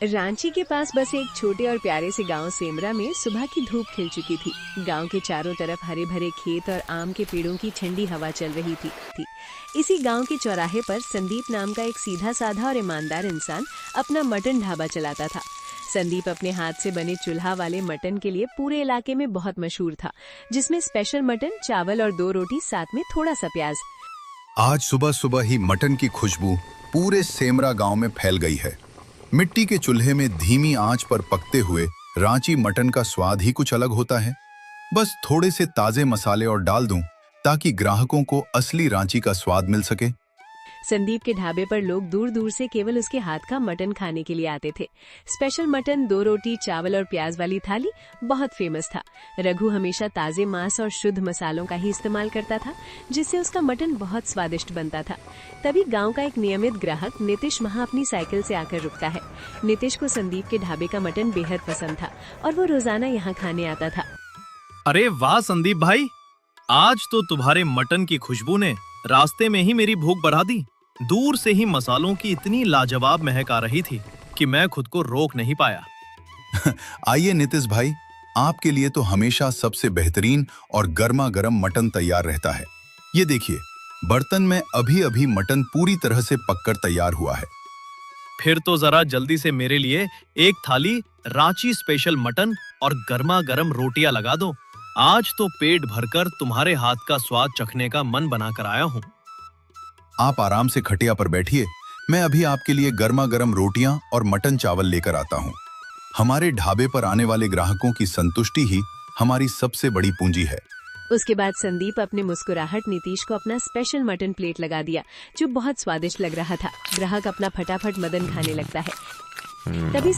रांची के पास बसे एक छोटे और प्यारे से गांव सेमरा में सुबह की धूप खिल चुकी थी। गांव के चारों तरफ हरे भरे खेत और आम के पेड़ों की ठंडी हवा चल रही थी। इसी गांव के चौराहे पर संदीप नाम का एक सीधा साधा और ईमानदार इंसान अपना मटन ढाबा चलाता था। संदीप अपने हाथ से बने चूल्हा वाले मटन के लिए पूरे इलाके में बहुत मशहूर था, जिसमें स्पेशल मटन, चावल और 2 रोटी, साथ में थोड़ा सा प्याज। आज सुबह सुबह ही मटन की खुशबू पूरे सेमरा गांव में फैल गई है। मिट्टी के चूल्हे में धीमी आंच पर पकते हुए रांची मटन का स्वाद ही कुछ अलग होता है। बस थोड़े से ताजे मसाले और डाल दूं ताकि ग्राहकों को असली रांची का स्वाद मिल सके। संदीप के ढाबे पर लोग दूर दूर से केवल उसके हाथ का मटन खाने के लिए आते थे। स्पेशल मटन, 2 रोटी, चावल और प्याज वाली थाली बहुत फेमस था। रघु हमेशा ताजे मांस और शुद्ध मसालों का ही इस्तेमाल करता था, जिससे उसका मटन बहुत स्वादिष्ट बनता था। तभी गांव का एक नियमित ग्राहक नीतीश वहां अपनी साइकिल से आकर रुकता है। नीतीश को संदीप के ढाबे का मटन बेहद पसंद था और वो रोजाना यहाँ खाने आता था। अरे वाह संदीप भाई, आज तो तुम्हारे मटन की खुशबू ने रास्ते में ही मेरी भूख बढ़ा दी। दूर से ही मसालों की इतनी लाजवाब महक आ रही थी कि मैं खुद को रोक नहीं पाया। आइए नीतीश भाई, आपके लिए तो हमेशा सबसे बेहतरीन और गर्मा गर्म मटन तैयार रहता है। ये देखिए, बर्तन में अभी अभी मटन पूरी तरह से पककर तैयार हुआ है। फिर तो जरा जल्दी से मेरे लिए एक थाली रांची स्पेशल मटन और गर्मा गर्म रोटियां लगा दो। आज तो पेट भरकर तुम्हारे हाथ का स्वाद चखने का मन बना कर आया हूँ। आप आराम से खटिया पर बैठिए, मैं अभी आपके लिए गर्मा गर्म रोटियां और मटन चावल लेकर आता हूँ। हमारे ढाबे पर आने वाले ग्राहकों की संतुष्टि ही हमारी सबसे बड़ी पूंजी है। उसके बाद संदीप अपने मुस्कुराहट नीतीश को अपना स्पेशल मटन प्लेट लगा दिया, जो बहुत स्वादिष्ट लग रहा था। ग्राहक अपना फटाफट मटन खाने लगता है। तभी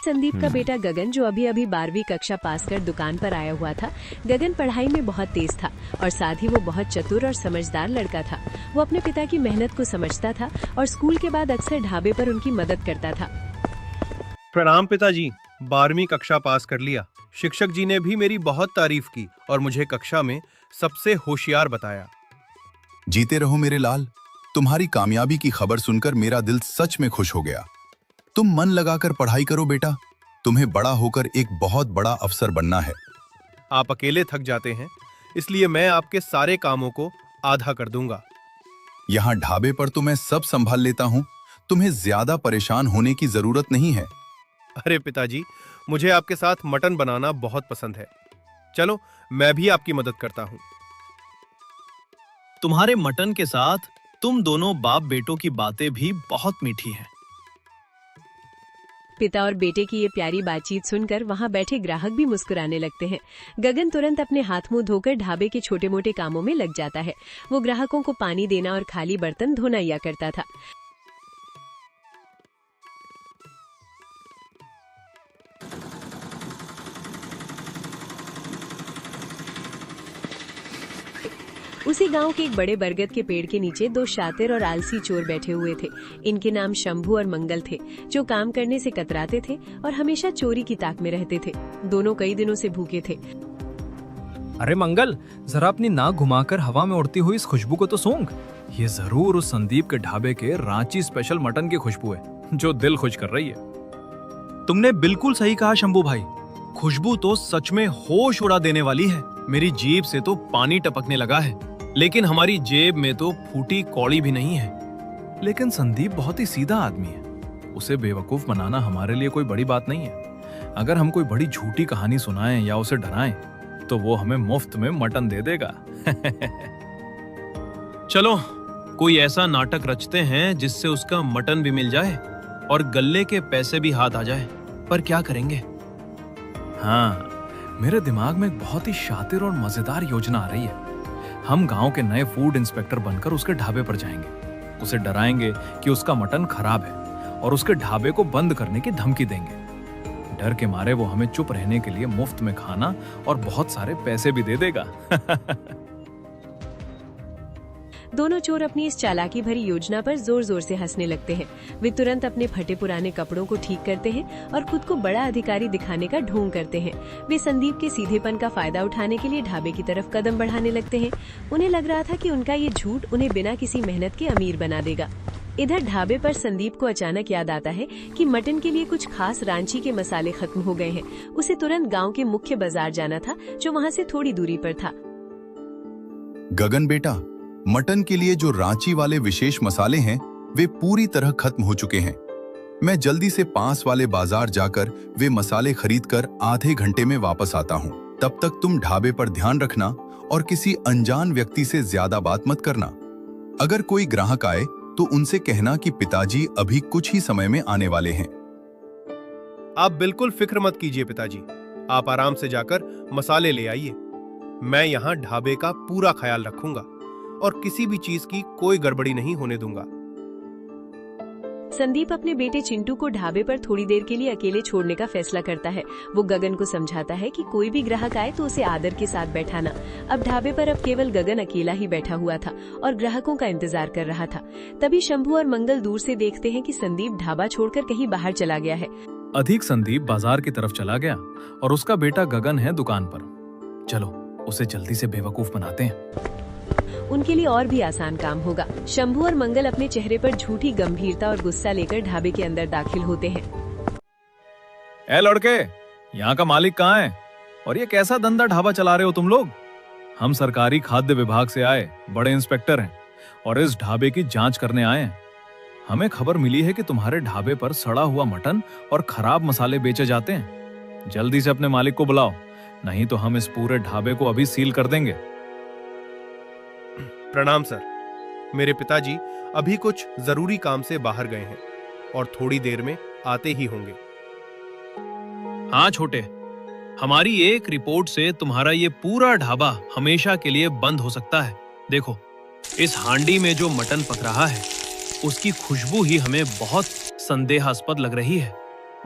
संदीप का बेटा गगन, जो अभी अभी 12वीं कक्षा पास कर दुकान पर आया हुआ था, गगन पढ़ाई में बहुत तेज था और साथ ही वो बहुत चतुर और समझदार लड़का था। वो अपने पिता की मेहनत को समझता था और स्कूल के बाद अक्सर ढाबे पर उनकी मदद करता था। प्रणाम पिताजी, 12वीं कक्षा पास कर लिया। शिक्षक जी ने भी मेरी बहुत तारीफ की और मुझे कक्षा में सबसे होशियार बताया। जीते रहो मेरे लाल, तुम्हारी कामयाबी की खबर सुनकर मेरा दिल सच में खुश हो गया। तुम मन लगाकर पढ़ाई करो बेटा, तुम्हें बड़ा होकर एक बहुत बड़ा अफसर बनना है। आप अकेले थक जाते हैं, इसलिए मैं आपके सारे कामों को आधा कर दूंगा। यहाँ ढाबे पर तो मैं सब संभाल लेता हूँ, तुम्हें ज्यादा परेशान होने की जरूरत नहीं है। अरे पिताजी, मुझे आपके साथ मटन बनाना बहुत पसंद है। चलो, मैं भी आपकी मदद करता हूँ। तुम्हारे मटन के साथ तुम दोनों बाप बेटों की बातें भी बहुत मीठी हैं। पिता और बेटे की ये प्यारी बातचीत सुनकर वहाँ बैठे ग्राहक भी मुस्कुराने लगते हैं। गगन तुरंत अपने हाथ मुंह धोकर ढाबे के छोटे मोटे कामों में लग जाता है। वो ग्राहकों को पानी देना और खाली बर्तन धोना या करता था। उसी गांव के एक बड़े बरगद के पेड़ के नीचे 2 शातिर और आलसी चोर बैठे हुए थे। इनके नाम शंभू और मंगल थे, जो काम करने से कतराते थे और हमेशा चोरी की ताक में रहते थे। दोनों कई दिनों से भूखे थे। अरे मंगल, जरा अपनी नाक घुमाकर हवा में उड़ती हुई इस खुशबू को तो सूंघ। ये जरूर उस संदीप के ढाबे के रांची स्पेशल मटन की खुशबू है, जो दिल खुश कर रही है। तुमने बिल्कुल सही कहा शंभू भाई, खुशबू तो सच में होश उड़ा देने वाली है। मेरी जीभ से तो पानी टपकने लगा है, लेकिन हमारी जेब में तो फूटी कौड़ी भी नहीं है। लेकिन संदीप बहुत ही सीधा आदमी है, उसे बेवकूफ बनाना हमारे लिए कोई बड़ी बात नहीं है। अगर हम कोई बड़ी झूठी कहानी सुनाएं या उसे डराएं, तो वो हमें मुफ्त में मटन दे देगा। चलो, कोई ऐसा नाटक रचते हैं जिससे उसका मटन भी मिल जाए और गल्ले के पैसे भी हाथ आ जाए। पर क्या करेंगे? हाँ, मेरे दिमाग में एक बहुत ही शातिर और मजेदार योजना आ रही है। हम गांव के नए फूड इंस्पेक्टर बनकर उसके ढाबे पर जाएंगे, उसे डराएंगे कि उसका मटन खराब है और उसके ढाबे को बंद करने की धमकी देंगे। डर के मारे वो हमें चुप रहने के लिए मुफ्त में खाना और बहुत सारे पैसे भी दे देगा। दोनों चोर अपनी इस चालाकी भरी योजना पर जोर जोर से हंसने लगते हैं। वे तुरंत अपने फटे पुराने कपड़ों को ठीक करते हैं और खुद को बड़ा अधिकारी दिखाने का ढोंग करते हैं। वे संदीप के सीधेपन का फायदा उठाने के लिए ढाबे की तरफ कदम बढ़ाने लगते हैं। उन्हें लग रहा था कि उनका ये झूठ उन्हें बिना किसी मेहनत के अमीर बना देगा। इधर ढाबे पर संदीप को अचानक याद आता है कि मटन के लिए कुछ खास रांची के मसाले खत्म हो गए हैं। उसे तुरंत गांव के मुख्य बाजार जाना था, जो वहां से थोड़ी दूरी पर था। गगन बेटा, मटन के लिए जो रांची वाले विशेष मसाले हैं वे पूरी तरह खत्म हो चुके हैं। मैं जल्दी से पास वाले बाजार जाकर वे मसाले खरीदकर आधे घंटे में वापस आता हूँ। तब तक तुम ढाबे पर ध्यान रखना और किसी अनजान व्यक्ति से ज्यादा बात मत करना। अगर कोई ग्राहक आए तो उनसे कहना कि पिताजी अभी कुछ ही समय में आने वाले हैं। आप बिल्कुल फिक्र मत कीजिए पिताजी, आप आराम से जाकर मसाले ले आइए। मैं यहाँ ढाबे का पूरा ख्याल रखूंगा और किसी भी चीज की कोई गड़बड़ी नहीं होने दूंगा। संदीप अपने बेटे चिंटू को ढाबे पर थोड़ी देर के लिए अकेले छोड़ने का फैसला करता है। वो गगन को समझाता है कि कोई भी ग्राहक आए तो उसे आदर के साथ बैठाना। अब ढाबे पर अब केवल गगन अकेला ही बैठा हुआ था और ग्राहकों का इंतजार कर रहा था। तभी शंभू और मंगल दूर से देखते हैं कि संदीप ढाबा छोड़कर कहीं बाहर चला गया है। अधिक संदीप बाजार की तरफ चला गया और उसका बेटा गगन है दुकान पर। चलो उसे जल्दी से बेवकूफ बनाते हैं। उनके लिए और भी आसान काम होगा। शंभू और मंगल अपने चेहरे पर झूठी गंभीरता और गुस्सा लेकर ढाबे के अंदर दाखिल होते हैं। ए लड़के, यहाँ का मालिक कहाँ है और ये कैसा धंधा ढाबा चला रहे हो तुम लोग? हम सरकारी खाद्य विभाग से आए बड़े इंस्पेक्टर हैं और इस ढाबे की जांच करने आए हैं। हमें खबर मिली है कि तुम्हारे ढाबे पर सड़ा हुआ मटन और खराब मसाले बेचे जाते हैं। जल्दी से अपने मालिक को बुलाओ, नहीं तो हम इस पूरे ढाबे को अभी सील कर देंगे। प्रणाम सर, मेरे पिताजी अभी कुछ जरूरी काम से बाहर गए हैं और थोड़ी देर में आते ही होंगे। हाँ छोटे, हमारी एक रिपोर्ट से तुम्हारा ये पूरा ढाबा हमेशा के लिए बंद हो सकता है। देखो, इस हांडी में जो मटन पक रहा है उसकी खुशबू ही हमें बहुत संदेहास्पद लग रही है।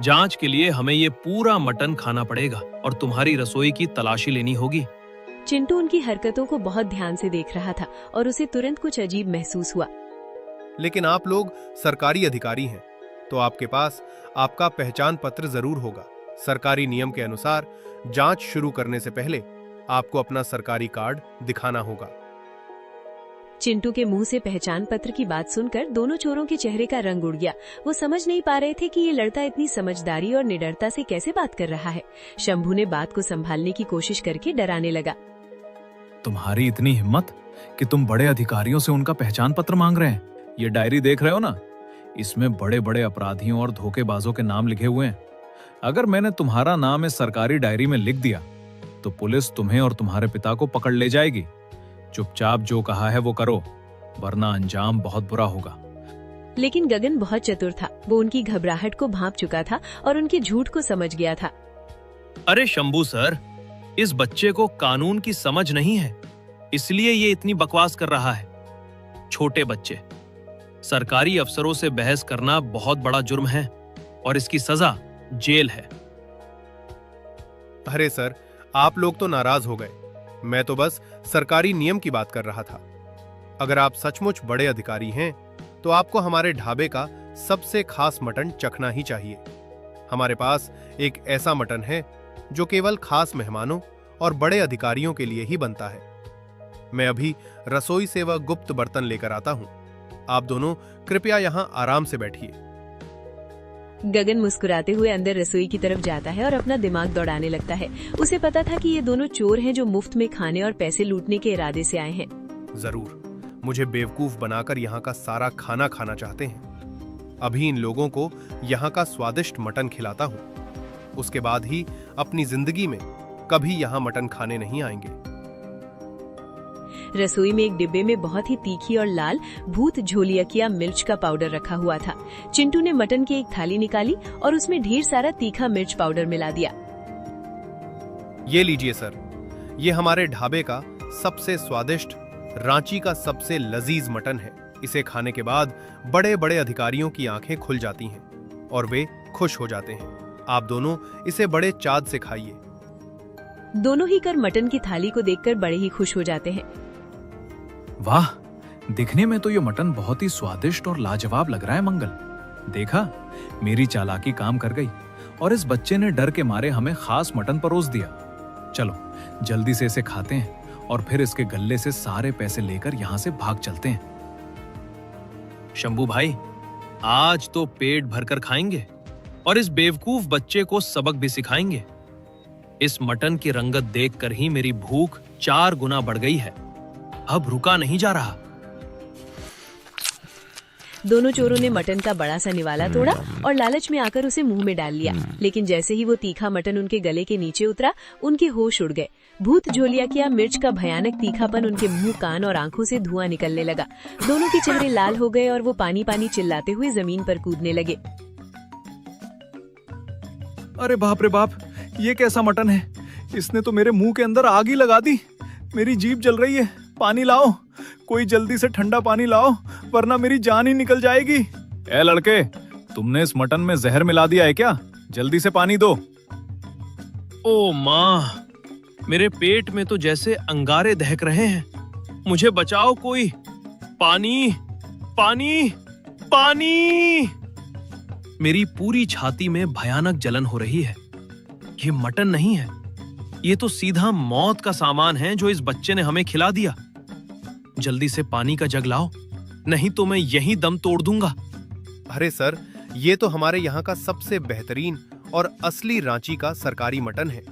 जांच के लिए हमें ये पूरा मटन खाना पड़ेगा और तुम्हारी रसोई की तलाशी लेनी होगी। चिंटू उनकी हरकतों को बहुत ध्यान से देख रहा था और उसे तुरंत कुछ अजीब महसूस हुआ। लेकिन आप लोग सरकारी अधिकारी हैं, तो आपके पास आपका पहचान पत्र जरूर होगा। सरकारी नियम के अनुसार जांच शुरू करने से पहले आपको अपना सरकारी कार्ड दिखाना होगा। चिंटू के मुंह से पहचान पत्र की बात सुनकर दोनों चोरों के चेहरे का रंग उड़ गया। वो समझ नहीं पा रहे थे कि ये लड़का इतनी समझदारी और निडरता से कैसे बात कर रहा है। शंभू ने बात को संभालने की कोशिश करके डराने लगा। तुम्हारी इतनी हिम्मत कि तुम बड़े अधिकारियों से उनका पहचान पत्र मांग रहे हैं? ये डायरी देख रहे हो ना, इसमें बड़े बड़े अपराधियों और धोखेबाजों के नाम लिखे हुए हैं। अगर मैंने तुम्हारा नाम इस सरकारी डायरी में लिख दिया तो पुलिस तुम्हें और तुम्हारे पिता को पकड़ ले जाएगी। चुपचाप जो कहा है वो करो, वरना अंजाम बहुत बुरा होगा। लेकिन गगन बहुत चतुर था। वो उनकी घबराहट को भांप चुका था और उनके झूठ को समझ गया था। अरे शंभू सर, इस बच्चे को कानून की समझ नहीं है, इसलिए ये इतनी बकवास कर रहा है। छोटे बच्चे, सरकारी अफसरों से बहस करना बहुत बड़ा जुर्म है और इसकी सजा जेल है। अरे सर, आप लोग तो नाराज हो गए। मैं तो बस सरकारी नियम की बात कर रहा था। अगर आप सचमुच बड़े अधिकारी हैं, तो आपको हमारे ढाबे का सबसे खास मटन चखना ही चाहिए। हमारे पास एक ऐसा मटन है जो केवल खास मेहमानों और बड़े अधिकारियों के लिए ही बनता है। मैं अभी रसोई से वह गुप्त बर्तन लेकर आता हूँ। आप दोनों कृपया यहाँ आराम से बैठिए। गगन मुस्कुराते हुए अंदर रसोई की तरफ जाता है और अपना दिमाग दौड़ाने लगता है। उसे पता था कि ये दोनों चोर हैं जो मुफ्त में खाने और पैसे लूटने के इरादे से आए हैं। जरूर मुझे बेवकूफ बनाकर यहाँ का सारा खाना खाना चाहते हैं। अभी इन लोगों को यहाँ का स्वादिष्ट मटन खिलाता हूँ, उसके बाद ही अपनी जिंदगी में कभी यहाँ मटन खाने नहीं आएंगे। रसोई में एक डिब्बे में बहुत ही तीखी और लाल भूत झोलियकिया मिर्च का पाउडर रखा हुआ था। चिंटू ने मटन की एक थाली निकाली और उसमें ढेर सारा तीखा मिर्च पाउडर मिला दिया। ये लीजिए सर, ये हमारे ढाबे का सबसे स्वादिष्ट, रांची का सबसे लजीज मटन है। इसे खाने के बाद बड़े बड़े अधिकारियों की आंखें खुल जाती हैं और वे खुश हो जाते हैं। आप दोनों इसे बड़े चाद से खाइए। दोनों ही कर मटन की थाली को देखकर बड़े ही खुश हो जाते हैं। वाह, दिखने में तो ये मटन बहुत ही स्वादिष्ट और लाजवाब लग रहा है। मंगल, देखा, मेरी चालाकी काम कर गई और इस बच्चे ने डर के मारे हमें खास मटन परोस दिया। चलो जल्दी से इसे खाते हैं और फिर इसके गल्ले से सारे पैसे लेकर यहाँ से भाग चलते हैं। शंभू भाई, आज तो पेट भरकर खाएंगे और इस बेवकूफ बच्चे को सबक भी सिखाएंगे। इस मटन की रंगत देखकर ही मेरी भूख 4 गुना बढ़ गई है। अब रुका नहीं जा रहा। दोनों चोरों ने मटन का बड़ा सा निवाला तोड़ा और लालच में आकर उसे मुंह में डाल लिया। लेकिन जैसे ही वो तीखा मटन उनके गले के नीचे उतरा, उनके होश उड़ गए। भूत झोलिया किया मिर्च का भयानक तीखापन उनके मुंह, कान और आंखों से धुआं निकलने लगा। दोनों के चेहरे लाल हो गए और वो पानी पानी चिल्लाते हुए जमीन पर कूदने लगे। अरे बाप रे बाप, ये कैसा मटन है? इसने तो मेरे मुंह के अंदर आग ही लगा दी। मेरी जीभ जल रही है। पानी लाओ, कोई जल्दी से ठंडा पानी लाओ, वरना मेरी जान ही निकल जाएगी। ए लड़के, तुमने इस मटन में जहर मिला दिया है क्या? जल्दी से पानी दो। ओ माँ, मेरे पेट में तो जैसे अंगारे दहक रहे हैं। मुझे बचाओ कोई। पानी, पानी, पानी। मेरी पूरी छाती में भयानक जलन हो रही है। ये मटन नहीं है, ये तो सीधा मौत का सामान है जो इस बच्चे ने हमें खिला दिया। जल्दी से पानी का जग लाओ, नहीं तो मैं यहीं दम तोड़ दूंगा। अरे सर, ये तो हमारे यहाँ का सबसे बेहतरीन और असली रांची का सरकारी मटन है।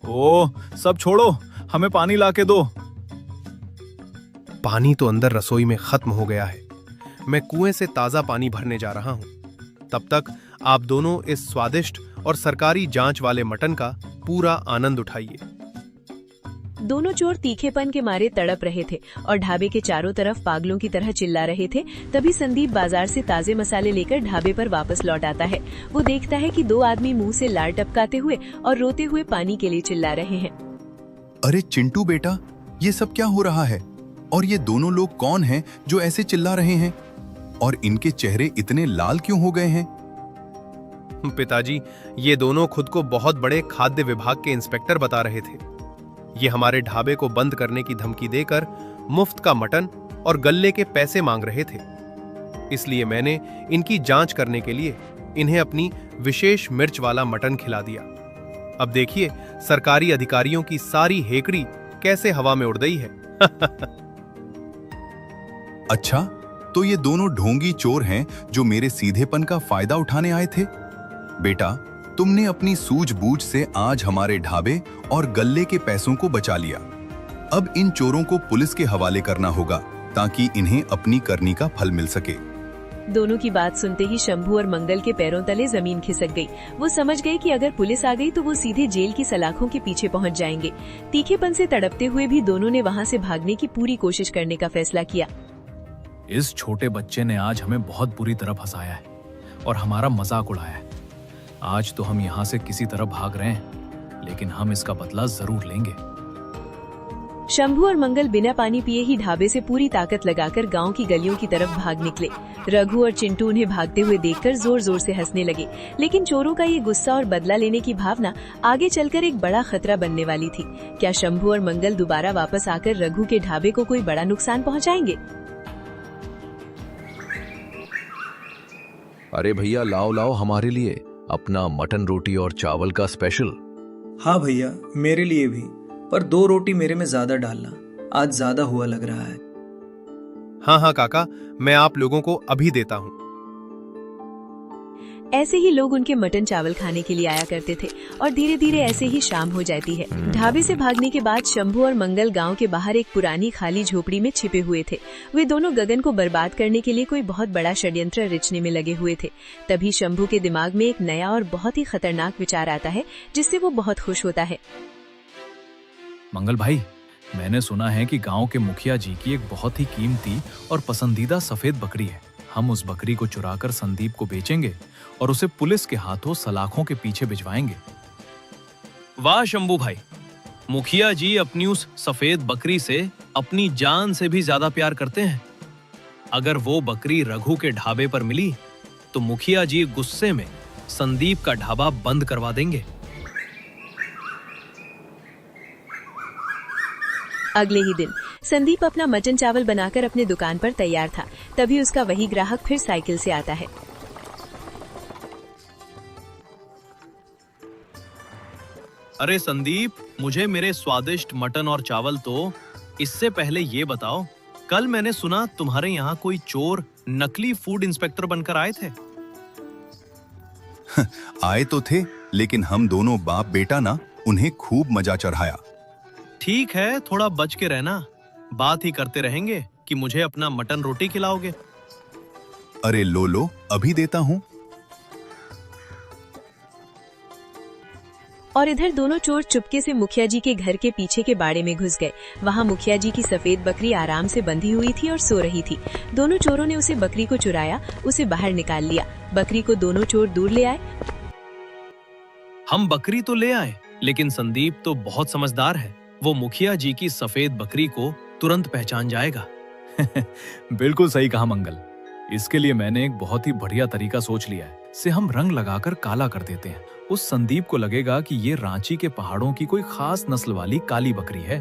ओ, सब छोड़ो, हमें पानी लाके दो। पानी तो अंदर रसोई में खत्म हो गया है। मैं कुएं से ताजा पानी भरने जा रहा हूं। तब तक आप दोनों इस स्वादिष्ट और सरकारी जांच वाले मटन का पूरा आनंद उठाइए। दोनों चोर तीखेपन के मारे तड़प रहे थे और ढाबे के चारों तरफ पागलों की तरह चिल्ला रहे थे। तभी संदीप बाजार से ताजे मसाले लेकर ढाबे पर वापस लौट आता है। वो देखता है कि 2 आदमी मुंह से लार टपकाते हुए और रोते हुए पानी के लिए चिल्ला रहे हैं। अरे चिंटू बेटा, ये सब क्या हो रहा है? और ये दोनों लोग कौन हैं जो ऐसे चिल्ला रहे हैं? और इनके चेहरे इतने लाल क्यों हो गए हैं? पिताजी, ये दोनों खुद को बहुत बड़े खाद्य विभाग के इंस्पेक्टर बता रहे थे। ये हमारे ढाबे को बंद करने की धमकी देकर मुफ्त का मटन और गल्ले के पैसे मांग रहे थे। इसलिए मैंने इनकी जांच करने के लिए इन्हें अपनी विशेष मिर्च वाला मटन खिला दिया। अब देखिए सरकारी अधिकारियों की सारी हेकड़ी कैसे हवा में उड़ गई है। अच्छा, तो ये दोनों ढोंगी चोर हैं जो मेरे सीधेपन का फायदा उठाने आए थे। बेटा, तुमने अपनी सूझबूझ से आज हमारे ढाबे और गल्ले के पैसों को बचा लिया। अब इन चोरों को पुलिस के हवाले करना होगा ताकि इन्हें अपनी करनी का फल मिल सके। दोनों की बात सुनते ही शंभू और मंगल के पैरों तले जमीन खिसक गई। वो समझ गए कि अगर पुलिस आ गई तो वो सीधे जेल की सलाखों के पीछे पहुंच जाएंगे। तीखेपन से तड़पते हुए भी दोनों ने वहां से भागने की पूरी कोशिश करने का फैसला किया। इस छोटे बच्चे ने आज हमें बहुत बुरी तरह फंसाया है और हमारा मजाक उड़ाया है। आज तो हम यहाँ से किसी तरह भाग रहे हैं, लेकिन हम इसका बदला जरूर लेंगे। शंभू और मंगल बिना पानी पिए ही ढाबे से पूरी ताकत लगाकर गांव की गलियों की तरफ भाग निकले। रघु और चिंटू उन्हें भागते हुए देखकर जोर जोर से हंसने लगे। लेकिन चोरों का ये गुस्सा और बदला लेने की भावना आगे चलकर एक बड़ा खतरा बनने वाली थी। क्या शंभू और मंगल दोबारा वापस आकर रघु के ढाबे को कोई बड़ा नुकसान पहुँचाएंगे? अरे भैया, लाओ लाओ हमारे लिए अपना मटन रोटी और चावल का स्पेशल। हाँ भैया, मेरे लिए भी, पर 2 रोटी मेरे में ज्यादा डालना, आज ज्यादा हुआ लग रहा है। हाँ हाँ काका, मैं आप लोगों को अभी देता हूँ। ऐसे ही लोग उनके मटन चावल खाने के लिए आया करते थे और धीरे धीरे ऐसे ही शाम हो जाती है। ढाबे से भागने के बाद शंभू और मंगल गांव के बाहर एक पुरानी खाली झोपड़ी में छिपे हुए थे। वे दोनों गगन को बर्बाद करने के लिए कोई बहुत बड़ा षड्यंत्र रचने में लगे हुए थे। तभी शंभू के दिमाग में एक नया और बहुत ही खतरनाक विचार आता है, जिससे वो बहुत खुश होता है। मंगल भाई, मैंने सुना है कि गांव के मुखिया जी की एक बहुत ही कीमती और पसंदीदा सफेद बकरी है। हम उस बकरी को चुराकर संदीप को बेचेंगे और उसे पुलिस के हाथों सलाखों के पीछे भिजवाएंगे। वाह शंभू भाई, मुखिया जी अपनी उस सफेद बकरी से अपनी जान से भी ज्यादा प्यार करते हैं। अगर वो बकरी रघु के ढाबे पर मिली तो मुखिया जी गुस्से में संदीप का ढाबा बंद करवा देंगे। अगले ही दिन संदीप अपना मटन चावल बनाकर अपने दुकान पर तैयार था। तभी उसका वही ग्राहक फिर साइकिल से आता है। अरे संदीप, मुझे मेरे स्वादिष्ट मटन और चावल तो इससे पहले ये बताओ कल मैंने सुना तुम्हारे यहाँ कोई चोर नकली फूड इंस्पेक्टर बनकर आए थे। आए तो थे, लेकिन हम दोनों बाप बेटा ना उन्हें खूब मजा चढ़ाया। ठीक है, थोड़ा बच के रहना। बात ही करते रहेंगे कि मुझे अपना मटन रोटी खिलाओगे। अरे लो अभी देता हूँ। और इधर दोनों चोर चुपके से मुखिया जी के घर के पीछे के बाड़े में घुस गए। वहाँ मुखिया जी की सफेद बकरी आराम से बंधी हुई थी और सो रही थी। दोनों चोरों ने उसे बकरी को चुराया, उसे बाहर निकाल लिया। बकरी को दोनों चोर दूर ले आए। हम बकरी तो ले आए, लेकिन संदीप तो बहुत समझदार है। वो मुखिया जी की सफेद बकरी को तुरंत पहचान जाएगा। बिल्कुल सही कहा मंगल। इसके लिए मैंने एक बहुत ही बढ़िया तरीका सोच लिया है। इसे हम रंग लगाकर काला कर देते हैं। उस संदीप को लगेगा कि ये रांची के पहाड़ों की कोई खास नस्ल वाली काली बकरी है।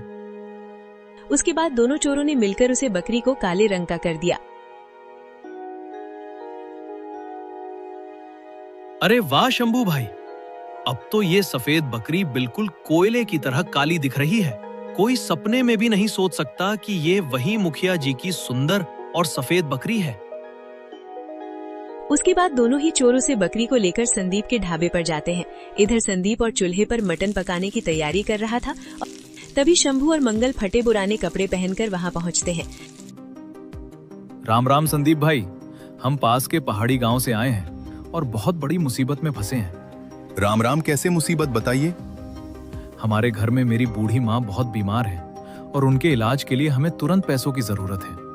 उसके बाद दोनों चोरों ने मिलकर उसे बकरी को काले रंग का कर दिया। अरे वाह शंभू भाई, अब तो ये सफेद बकरी बिल्कुल कोयले की तरह काली दिख रही है। कोई सपने में भी नहीं सोच सकता कि ये वही मुखिया जी की सुंदर और सफेद बकरी है। उसके बाद दोनों ही चोरों से बकरी को लेकर संदीप के ढाबे पर जाते हैं। इधर संदीप और चूल्हे पर मटन पकाने की तैयारी कर रहा था। तभी शंभू और मंगल फटे पुराने कपड़े पहनकर वहां पहुंचते हैं। राम राम संदीप भाई, हम पास के पहाड़ी गांव से आए हैं और बहुत बड़ी मुसीबत में फंसे हैं। राम राम, कैसे मुसीबत बताइए? हमारे घर में मेरी बूढ़ी माँ बहुत बीमार है और उनके इलाज के लिए हमें तुरंत पैसों की जरूरत है।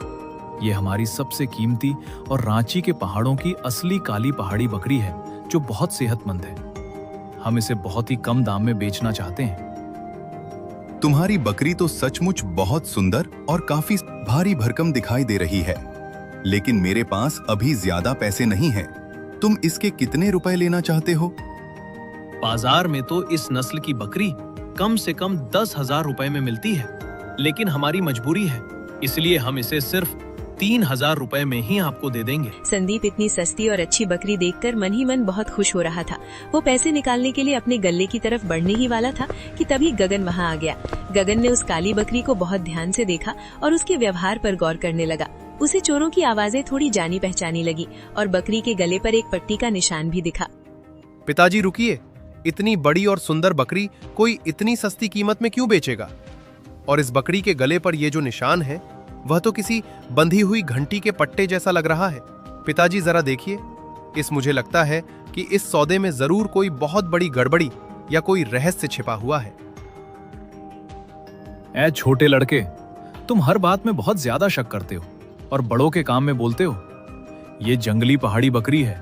ये हमारी सबसे कीमती और रांची के पहाड़ों की असली काली पहाड़ी बकरी है जो बहुत सेहतमंद है। हम इसे बहुत ही कम दाम में बेचना चाहते हैं। तुम्हारी बकरी तो सचमुच बहुत सुंदर और काफी भारी भरकम दिखाई दे रही है, लेकिन मेरे पास अभी ज्यादा पैसे नहीं हैं। तुम इसके कितने रुपए लेना चाहते हो? बाजार में तो इस नस्ल की बकरी कम से कम 10,000 रुपए में मिलती है, लेकिन हमारी मजबूरी है, इसलिए हम इसे सिर्फ 3,000 रुपए में ही आपको दे देंगे। संदीप इतनी सस्ती और अच्छी बकरी देखकर मन ही मन बहुत खुश हो रहा था। वो पैसे निकालने के लिए अपने गल्ले की तरफ बढ़ने ही वाला था कि तभी गगन वहाँ आ गया। गगन ने उस काली बकरी को बहुत ध्यान से देखा और उसके व्यवहार पर गौर करने लगा। उसे चोरों की आवाजें थोड़ी जानी पहचानी लगी और बकरी के गले पर एक पट्टी का निशान भी दिखा। पिताजी रुकिए, इतनी बड़ी और सुंदर बकरी कोई इतनी सस्ती कीमत में क्यों बेचेगा? और इस बकरी के गले पर ये जो निशान है वह तो किसी बंधी हुई घंटी के पट्टे जैसा लग रहा है। पिताजी जरा देखिए, मुझे लगता है कि इस सौदे में जरूर कोई बहुत बड़ी गड़बड़ी या कोई रहस्य छिपा हुआ है। ऐ छोटे लड़के, तुम हर बात में बहुत ज्यादा शक करते हो और बड़ों के काम में बोलते हो। ये जंगली पहाड़ी बकरी है,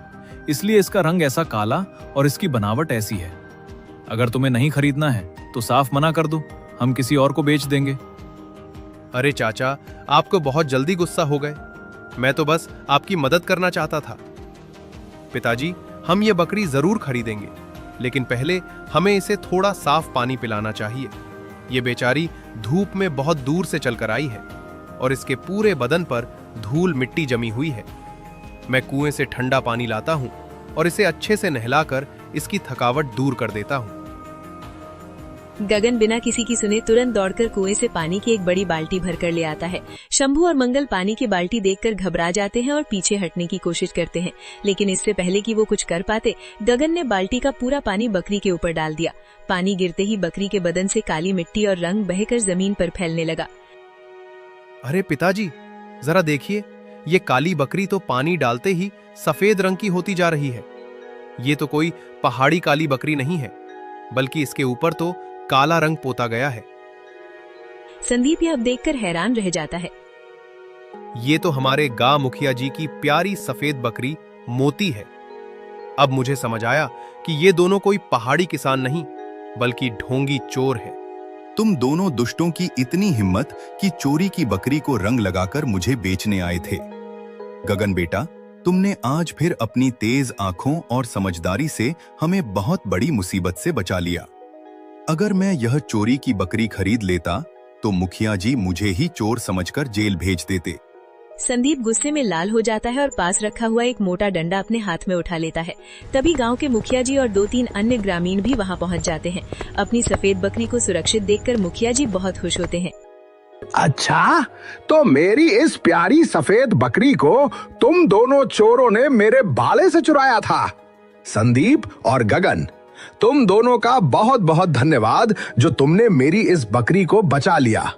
इसलिए इसका रंग ऐसा काला और इसकी बनावट ऐसी है। अगर तुम्हें नहीं खरीदना है तो साफ मना कर दो, हम किसी और को बेच देंगे। अरे चाचा, आपको बहुत जल्दी गुस्सा हो गए। मैं तो बस आपकी मदद करना चाहता था। पिताजी, हम ये बकरी जरूर खरीदेंगे, लेकिन पहले हमें इसे थोड़ा साफ पानी पिलाना चाहिए। ये बेचारी धूप में बहुत दूर से चलकर आई है और इसके पूरे बदन पर धूल मिट्टी जमी हुई है। मैं कुएं से ठंडा पानी लाता हूं और इसे अच्छे से नहलाकर इसकी थकावट दूर कर देता हूं। गगन बिना किसी की सुने तुरंत दौड़कर कुएं से पानी की एक बड़ी बाल्टी भरकर ले आता है। शंभू और मंगल पानी की बाल्टी देखकर घबरा जाते हैं और पीछे हटने की कोशिश करते हैं, लेकिन इससे पहले कि वो कुछ कर पाते, गगन ने बाल्टी का पूरा पानी बकरी के ऊपर डाल दिया। पानी गिरते ही बकरी के बदन से काली मिट्टी और रंग बहकर जमीन पर फैलने लगा। अरे पिताजी, जरा देखिए, ये काली बकरी तो पानी डालते ही सफेद रंग की होती जा रही है। ये तो कोई पहाड़ी काली बकरी नहीं है, बल्कि इसके ऊपर तो काला रंग पोता गया है। संदीप यह अब देखकर हैरान रह जाता है। ये तो हमारे गांव मुखिया जी की प्यारी सफेद बकरी मोती है। अब मुझे समझ आया कि ये दोनों कोई पहाड़ी किसान नहीं, बल्कि ढोंगी चोर है। तुम दोनों दुष्टों की इतनी हिम्मत कि चोरी की बकरी को रंग लगाकर मुझे बेचने आए थे। गगन बेटा, तुमने आज फिर अपनी तेज आंखों और समझदारी से हमें बहुत बड़ी मुसीबत से बचा लिया। अगर मैं यह चोरी की बकरी खरीद लेता तो मुखिया जी मुझे ही चोर समझकर जेल भेज देते। संदीप गुस्से में लाल हो जाता है और पास रखा हुआ एक मोटा डंडा अपने हाथ में उठा लेता है। तभी गांव के मुखिया जी और 2-3 अन्य ग्रामीण भी वहां पहुंच जाते हैं। अपनी सफेद बकरी को सुरक्षित देखकर मुखिया जी बहुत खुश होते हैं। अच्छा, तो मेरी इस प्यारी सफेद बकरी को तुम दोनों चोरों ने मेरे भाले से चुराया था। संदीप और गगन, तुम दोनों का बहुत बहुत धन्यवाद जो तुमने मेरी इस बकरी को बचा लिया।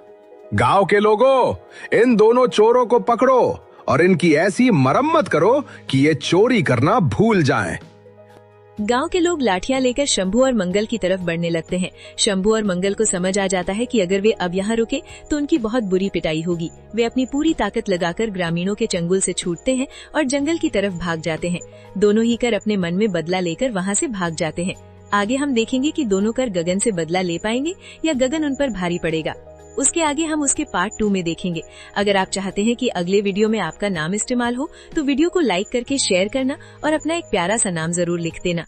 गांव के लोगों, इन दोनों चोरों को पकड़ो और इनकी ऐसी मरम्मत करो कि ये चोरी करना भूल जाएं। गांव के लोग लाठियां लेकर शंभू और मंगल की तरफ बढ़ने लगते हैं। शंभू और मंगल को समझ आ जाता है कि अगर वे अब यहाँ रुके तो उनकी बहुत बुरी पिटाई होगी। वे अपनी पूरी ताकत लगाकर ग्रामीणों के चंगुल से छूटते हैं और जंगल की तरफ भाग जाते हैं। दोनों ही कर अपने मन में बदला लेकर वहाँ से भाग जाते हैं। आगे हम देखेंगे कि दोनों कर गगन से बदला ले पाएंगे या गगन उन पर भारी पड़ेगा। उसके आगे हम उसके पार्ट 2 में देखेंगे। अगर आप चाहते हैं कि अगले वीडियो में आपका नाम इस्तेमाल हो तो वीडियो को लाइक करके शेयर करना और अपना एक प्यारा सा नाम जरूर लिख देना।